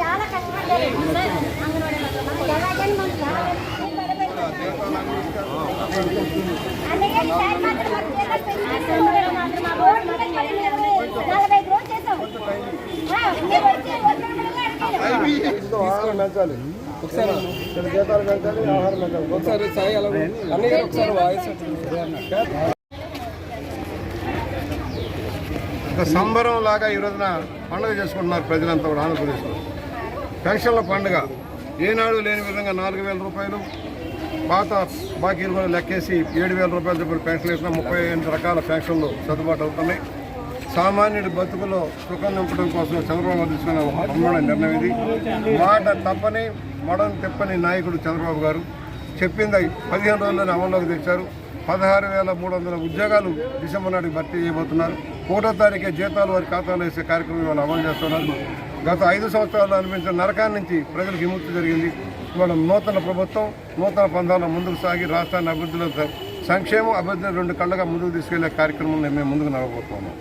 చాలా కష్టపడ్డారు ఒకసారి సాయి అలా ఒకసారి వాయిస్ ఒక సంబరం లాగా ఈ రోజున పండుగ చేసుకుంటున్నారు ప్రజలంతా కూడా ఆంధ్రప్రదేశ్లో. పెన్షన్ల పండుగ ఏనాడు లేని విధంగా 4,000 రూపాయలు పాత బాకీలు కూడా లెక్కేసి 7,000 రూపాయలు చెప్పిన పెన్షన్ వేసిన 38 రకాల పెన్షన్లు సర్దుబాటు అవుతున్నాయి. సామాన్యుడి బతుకులో సుఖం నింపడం కోసం చంద్రబాబు తీసుకున్న ఒక అమ్మడ నిర్ణయం ఇది. మాట తప్పని మడని తెప్పని నాయకుడు చంద్రబాబు గారు చెప్పింది 15 రోజుల్లోనే అమల్లోకి తెచ్చారు. 16,300 ఉద్యోగాలు డిసెంబర్ నాటికి భర్తీ చేయబోతున్నారు. 1వ తారీఖే జీతాలు వారి ఖాతాలో వేసే కార్యక్రమం వాళ్ళు అమలు చేస్తున్నారు. గత 5 సంవత్సరాలు అనిపించిన నరకాన్ని నుంచి ప్రజలకు విముక్తి జరిగింది. ఇవాళ నూతన ప్రభుత్వం నూతన పంథాలో ముందుకు సాగి రాష్ట్రాన్ని అభివృద్ధిలో సంక్షేమం అభివృద్ధిని 2 కళ్ళగా ముందుకు తీసుకెళ్లే కార్యక్రమం మేము ముందుకు నడవబోతున్నాం.